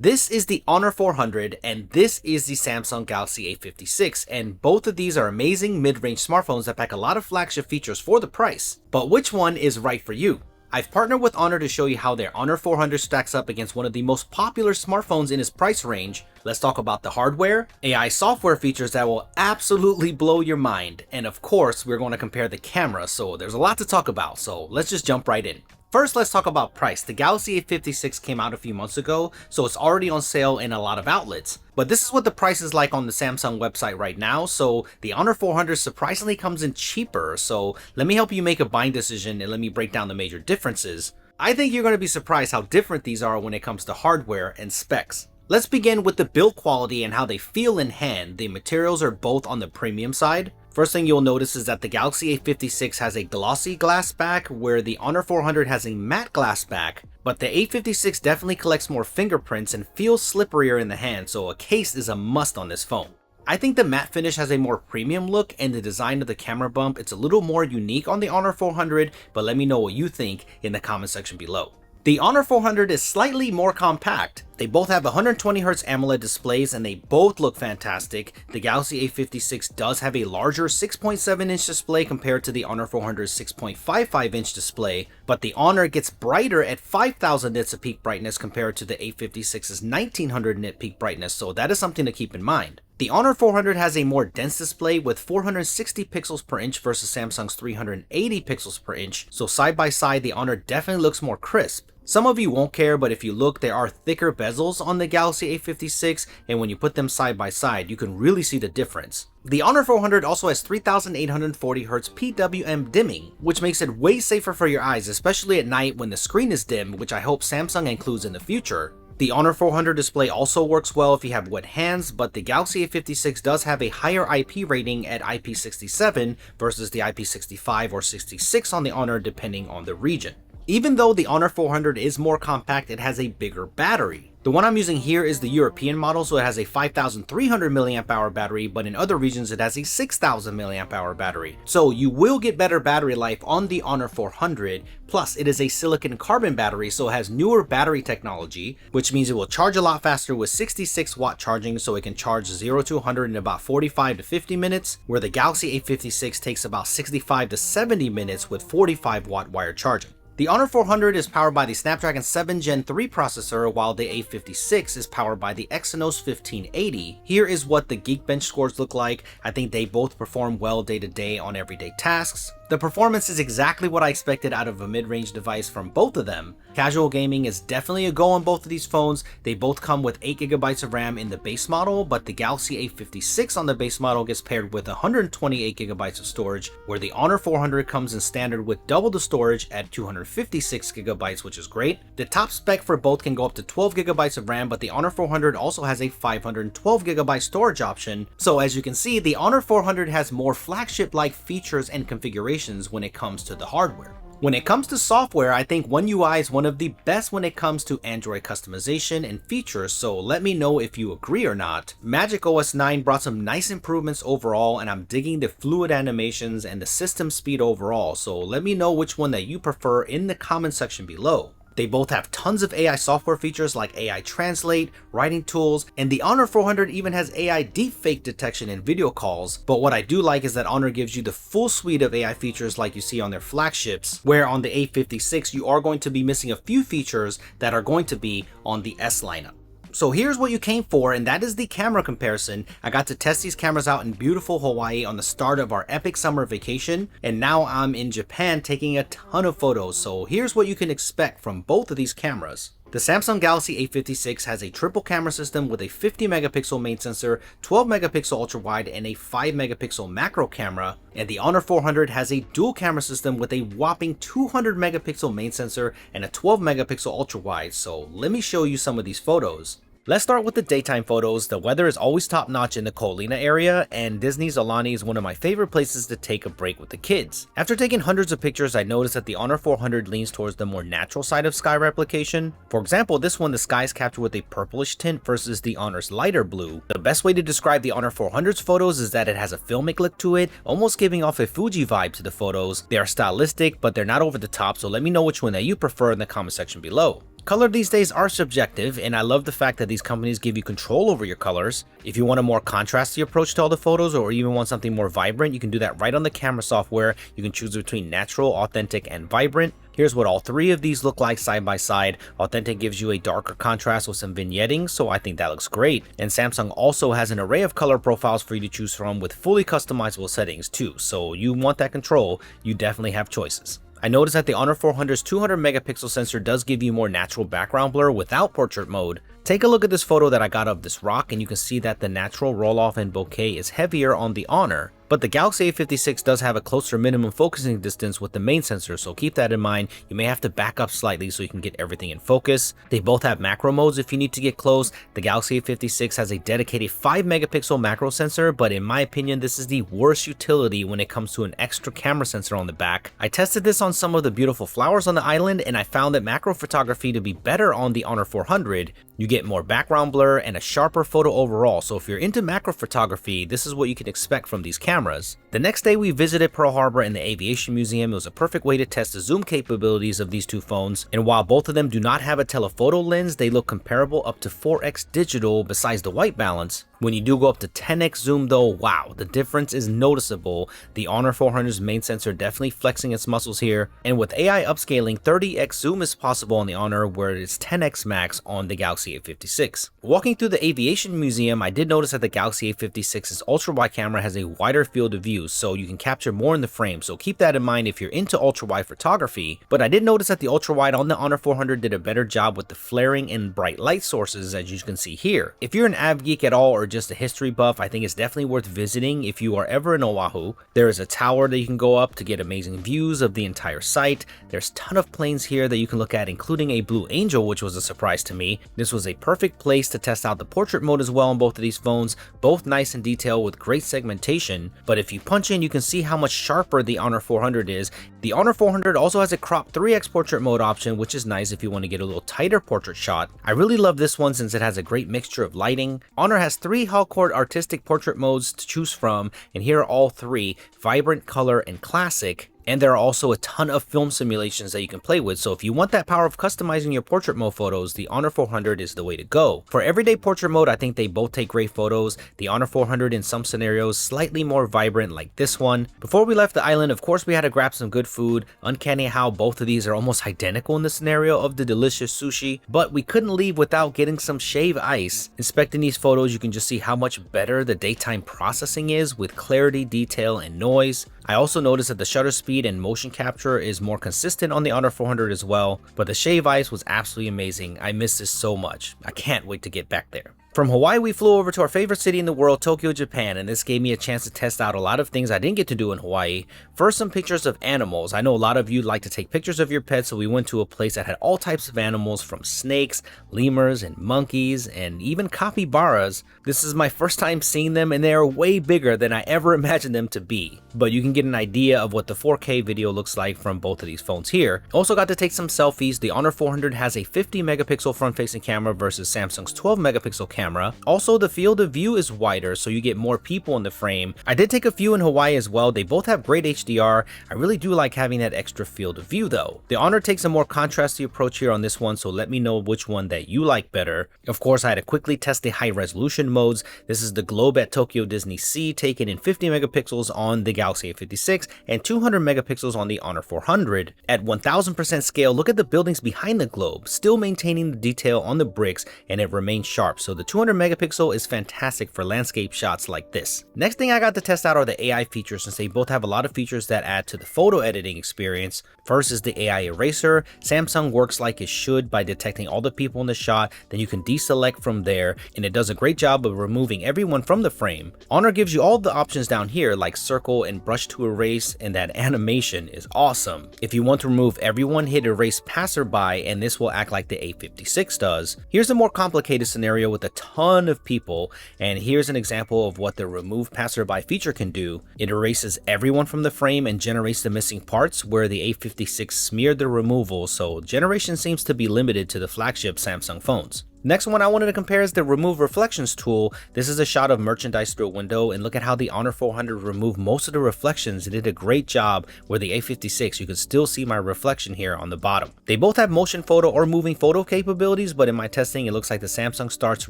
This is the Honor 400 and this is the Samsung Galaxy A56, and both of these are amazing mid-range smartphones that pack a lot of flagship features for the price. But which one is right for you? I've partnered with Honor to show you how their Honor 400 stacks up against one of the most popular smartphones in its price range. Let's talk about the hardware, AI software features that will absolutely blow your mind, and of course we're going to compare the camera, so there's a lot to talk about, so let's just jump right in. First, let's talk about price. The Galaxy A56 came out a few months ago, so it's already on sale in a lot of outlets. But this is what the price is like on the Samsung website right now, so the Honor 400 surprisingly comes in cheaper. So let me help you make a buying decision and let me break down the major differences. I think you're going to be surprised how different these are when it comes to hardware and specs. Let's begin with the build quality and how they feel in hand. The materials are both on the premium side. First thing you'll notice is that the Galaxy A56 has a glossy glass back, where the Honor 400 has a matte glass back, but the A56 definitely collects more fingerprints and feels slipperier in the hand, so a case is a must on this phone. I think the matte finish has a more premium look, and the design of the camera bump, it's a little more unique on the Honor 400, but let me know what you think in the comment section below. The Honor 400 is slightly more compact. They both have 120Hz AMOLED displays and they both look fantastic. The Galaxy A56 does have a larger 6.7-inch display compared to the Honor 400's 6.55-inch display, but the Honor gets brighter at 5000 nits of peak brightness compared to the A56's 1900 nit peak brightness, so that is something to keep in mind. The Honor 400 has a more dense display with 460 pixels per inch versus Samsung's 380 pixels per inch, so side by side the Honor definitely looks more crisp. Some of you won't care, but if you look, there are thicker bezels on the Galaxy A56, and when you put them side by side, you can really see the difference. The Honor 400 also has 3840Hz PWM dimming, which makes it way safer for your eyes, especially at night when the screen is dim, which I hope Samsung includes in the future. The Honor 400 display also works well if you have wet hands, but the Galaxy A56 does have a higher IP rating at IP67 versus the IP65 or 66 on the Honor depending on the region. Even though the Honor 400 is more compact, it has a bigger battery. The one I'm using here is the European model, so it has a 5300 mAh battery, but in other regions it has a 6000 mAh battery. So you will get better battery life on the Honor 400, plus it is a silicon carbon battery, so it has newer battery technology, which means it will charge a lot faster with 66 watt charging, so it can charge 0 to 100 in about 45 to 50 minutes, where the Galaxy A56 takes about 65 to 70 minutes with 45 watt wire charging. The Honor 400 is powered by the Snapdragon 7 Gen 3 processor, while the A56 is powered by the Exynos 1580. Here is what the Geekbench scores look like. I think they both perform well day to day on everyday tasks. The performance is exactly what I expected out of a mid-range device from both of them. Casual gaming is definitely a go on both of these phones. They both come with 8GB of RAM in the base model, but the Galaxy A56 on the base model gets paired with 128GB of storage, where the Honor 400 comes in standard with double the storage at 256GB, which is great. The top spec for both can go up to 12GB of RAM, but the Honor 400 also has a 512GB storage option. So as you can see, the Honor 400 has more flagship-like features and configurations when it comes to the hardware. When it comes to software, I think One UI is one of the best when it comes to Android customization and features, so let me know if you agree or not. Magic OS 9 brought some nice improvements overall, and I'm digging the fluid animations and the system speed overall, so let me know which one that you prefer in the comment section below. They both have tons of AI software features like AI Translate, writing tools, and the Honor 400 even has AI deepfake detection in video calls. But what I do like is that Honor gives you the full suite of AI features like you see on their flagships, where on the A56 you are going to be missing a few features that are going to be on the S lineup. So here's what you came for, and that is the camera comparison. I got to test these cameras out in beautiful Hawaii on the start of our epic summer vacation, and now I'm in Japan taking a ton of photos, so here's what you can expect from both of these cameras. The Samsung Galaxy A56 has a triple camera system with a 50 megapixel main sensor, 12 megapixel ultra wide, and a 5 megapixel macro camera, and the Honor 400 has a dual camera system with a whopping 200 megapixel main sensor and a 12 megapixel ultra wide. So let me show you some of these photos. Let's start with the daytime photos. The weather is always top notch in the Kolina area, and Disney's Aulani is one of my favorite places to take a break with the kids. After taking hundreds of pictures, I noticed that the Honor 400 leans towards the more natural side of sky replication. For example, this one, the sky is captured with a purplish tint versus the Honor's lighter blue. The best way to describe the Honor 400's photos is that it has a filmic look to it, almost giving off a Fuji vibe to the photos. They are stylistic, but they're not over the top, so let me know which one that you prefer in the comment section below. Color these days are subjective, and I love the fact that these companies give you control over your colors. If you want a more contrasty approach to all the photos, or even want something more vibrant, you can do that right on the camera software. You can choose between natural, authentic, and vibrant. Here's what all three of these look like side by side. Authentic gives you a darker contrast with some vignetting, so I think that looks great. And Samsung also has an array of color profiles for you to choose from with fully customizable settings too, so you want that control, you definitely have choices. I noticed that the Honor 400's 200 megapixel sensor does give you more natural background blur without portrait mode. Take a look at this photo that I got of this rock, and you can see that the natural roll-off and bokeh is heavier on the Honor. But the Galaxy A56 does have a closer minimum focusing distance with the main sensor, so keep that in mind. You may have to back up slightly so you can get everything in focus. They both have macro modes if you need to get close. The Galaxy A56 has a dedicated 5 megapixel macro sensor, but in my opinion this is the worst utility when it comes to an extra camera sensor on the back. I tested this on some of the beautiful flowers on the island, and I found that macro photography to be better on the Honor 400. You get more background blur and a sharper photo overall, so if you're into macro photography, this is what you can expect from these cameras. The next day we visited Pearl Harbor and the Aviation Museum. It was a perfect way to test the zoom capabilities of these two phones, and while both of them do not have a telephoto lens, they look comparable up to 4x digital besides the white balance. When you do go up to 10x zoom though, wow, the difference is noticeable. The Honor 400's main sensor definitely flexing its muscles here, and with AI upscaling, 30x zoom is possible on the Honor, where it's 10x max on the Galaxy A56. Walking through the Aviation Museum, I did notice that the Galaxy A56's ultra-wide camera has a wider field of view, so you can capture more in the frame, so keep that in mind if you're into ultra-wide photography. But I did notice that the ultra-wide on the Honor 400 did a better job with the flaring and bright light sources, as you can see here. If you're an av geek at all or just a history buff, I think it's definitely worth visiting if you are ever in Oahu. There is a tower that you can go up to get amazing views of the entire site. There's a ton of planes here that you can look at, including a Blue Angel, which was a surprise to me. This was a perfect place to test out the portrait mode as well on both of these phones, both nice and detailed with great segmentation. But if you punch in, you can see how much sharper the Honor 400 is. The Honor 400 also has a crop 3x portrait mode option, which is nice if you want to get a little tighter portrait shot. I really love this one since it has a great mixture of lighting. Honor has 3 Hallcord artistic portrait modes to choose from, and here are all 3: vibrant, color, and classic. And there are also a ton of film simulations that you can play with, so if you want that power of customizing your portrait mode photos, the Honor 400 is the way to go. For everyday portrait mode, I think they both take great photos. The Honor 400 in some scenarios slightly more vibrant, like this one. Before we left the island, of course we had to grab some good food. Uncanny how both of these are almost identical in the scenario of the delicious sushi, but we couldn't leave without getting some shave ice. Inspecting these photos, you can just see how much better the daytime processing is with clarity, detail, and noise. I also noticed that the shutter speed and motion capture is more consistent on the Honor 400 as well, but the shave ice was absolutely amazing. I miss this so much. I can't wait to get back there. From Hawaii, we flew over to our favorite city in the world, Tokyo, Japan, and this gave me a chance to test out a lot of things I didn't get to do in Hawaii. First, some pictures of animals. I know a lot of you like to take pictures of your pets, so we went to a place that had all types of animals, from snakes, lemurs, and monkeys, and even capybaras. This is my first time seeing them, and they are way bigger than I ever imagined them to be. But you can get an idea of what the 4K video looks like from both of these phones here. Also got to take some selfies. The Honor 400 has a 50 megapixel front-facing camera versus Samsung's 12 megapixel camera. Also, the field of view is wider, so you get more people in the frame. I did take a few in Hawaii as well. They both have great HDR. I really do like having that extra field of view though. The Honor takes a more contrasty approach here on this one, so let me know which one that you like better. Of course, I had to quickly test the high resolution modes. This is the globe at Tokyo Disney Sea, taken in 50 megapixels on the Galaxy A56 and 200 megapixels on the Honor 400. At 1000% scale, look at the buildings behind the globe, still maintaining the detail on the bricks, and it remains sharp, so the 200 megapixel is fantastic for landscape shots like this. Next thing I got to test out are the AI features, since they both have a lot of features that add to the photo editing experience. First is the AI eraser. Samsung works like it should by detecting all the people in the shot, then you can deselect from there, and it does a great job of removing everyone from the frame. Honor gives you all the options down here, like circle and brush to erase, and that animation is awesome. If you want to remove everyone, hit erase passerby, and this will act like the A56 does. Here's a more complicated scenario with a ton of people, and here's an example of what the remove passerby feature can do. It erases everyone from the frame and generates the missing parts where the A56 smeared the removal, so generation seems to be limited to the flagship Samsung phones. Next one I wanted to compare is the remove reflections tool. This is a shot of merchandise through a window, and look at how the Honor 400 removed most of the reflections. It did a great job. Where the A56, you can still see my reflection here on the bottom. They both have motion photo or moving photo capabilities, but in my testing it looks like the Samsung starts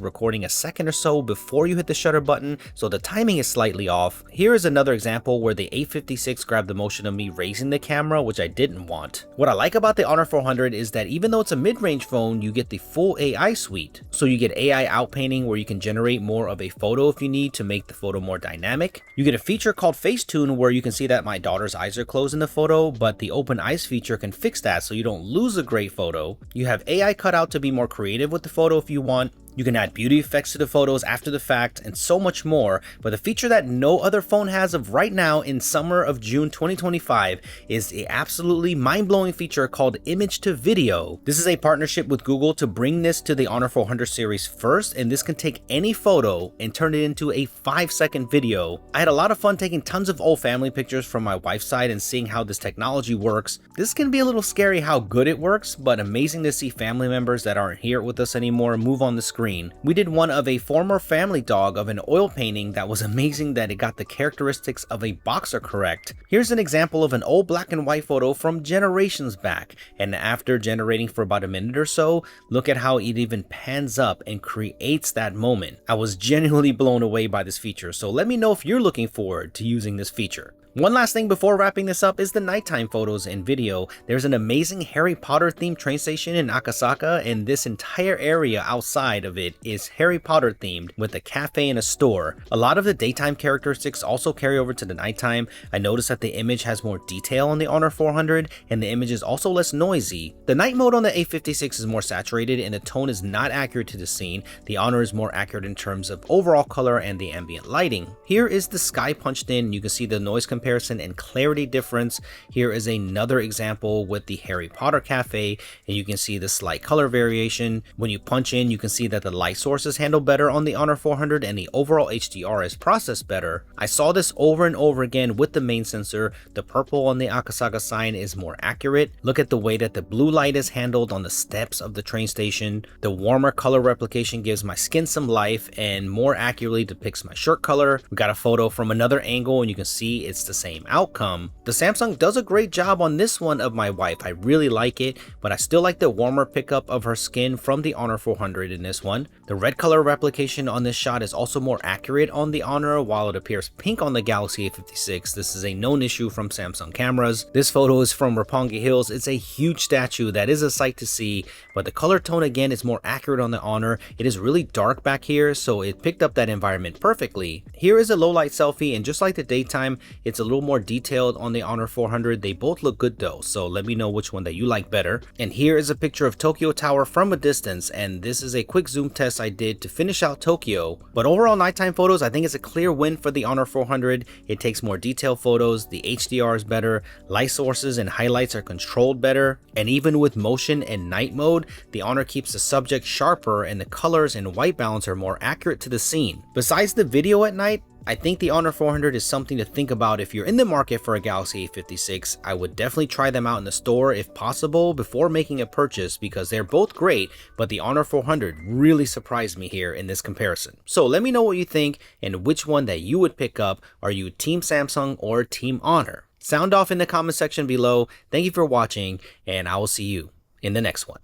recording a second or so before you hit the shutter button, so the timing is slightly off. Here is another example where the A56 grabbed the motion of me raising the camera, which I didn't want. What I like about the Honor 400 is that even though it's a mid-range phone, you get the full AI suite. So you get AI outpainting where you can generate more of a photo if you need to make the photo more dynamic. You get a feature called Facetune where you can see that my daughter's eyes are closed in the photo, but the open eyes feature can fix that so you don't lose a great photo. You have AI cut out to be more creative with the photo if you want. You can add beauty effects to the photos after the fact and so much more, but the feature that no other phone has of right now in summer of June 2025 is the absolutely mind-blowing feature called image to video. This is a partnership with Google to bring this to the Honor 400 series first, and this can take any photo and turn it into a 5-second video. I had a lot of fun taking tons of old family pictures from my wife's side and seeing how this technology works. This can be a little scary how good it works, but amazing to see family members that aren't here with us anymore move on the screen. We did one of a former family dog of an oil painting that was amazing that it got the characteristics of a boxer correct. Here's an example of an old black and white photo from generations back, and after generating for about a minute or so, look at how it even pans up and creates that moment. I was genuinely blown away by this feature, so let me know if you're looking forward to using this feature. One last thing before wrapping this up is the nighttime photos and video. There's an amazing Harry Potter themed train station in Akasaka, and this entire area outside of it is Harry Potter themed with a cafe and a store. A lot of the daytime characteristics also carry over to the nighttime. I noticed that the image has more detail on the Honor 400 and the image is also less noisy. The night mode on the A56 is more saturated and the tone is not accurate to the scene. The Honor is more accurate in terms of overall color and the ambient lighting. Here is the sky punched in. You can see the noise comparison and clarity difference. Here is another example with the Harry Potter cafe, and you can see the slight color variation. When you punch in, you can see that the light source is handled better on the Honor 400 and the overall HDR is processed better. I saw this over and over again with the main sensor. The purple on the Akasaka sign is more accurate. Look at the way that the blue light is handled on the steps of the train station. The warmer color replication gives my skin some life and more accurately depicts my shirt color. We got a photo from another angle and you can see it's the same outcome. The Samsung does a great job on this one of my wife. I really like it, but I still like the warmer pickup of her skin from the Honor 400 in this one. The red color replication on this shot is also more accurate on the Honor, while it appears pink on the Galaxy A56. This is a known issue from Samsung cameras. This photo is from Roppongi Hills. It's a huge statue that is a sight to see, but the color tone again is more accurate on the Honor. It is really dark back here, so it picked up that environment perfectly. Here is a low light selfie, and just like the daytime, it's a little more detailed on the Honor 400. They both look good though, so let me know which one that you like better. And here is a picture of Tokyo Tower from a distance, and this is a quick zoom test I did to finish out Tokyo. But overall nighttime photos, I think it's a clear win for the Honor 400. It takes more detailed photos, the HDR is better, light sources and highlights are controlled better, and even with motion and night mode, the Honor keeps the subject sharper and the colors and white balance are more accurate to the scene. Besides the video at night, I think the Honor 400 is something to think about if you're in the market for a Galaxy A56. I would definitely try them out in the store if possible before making a purchase because they're both great, but the Honor 400 really surprised me here in this comparison. So let me know what you think and which one that you would pick up. Are you Team Samsung or Team Honor? Sound off in the comment section below. Thank you for watching, and I will see you in the next one.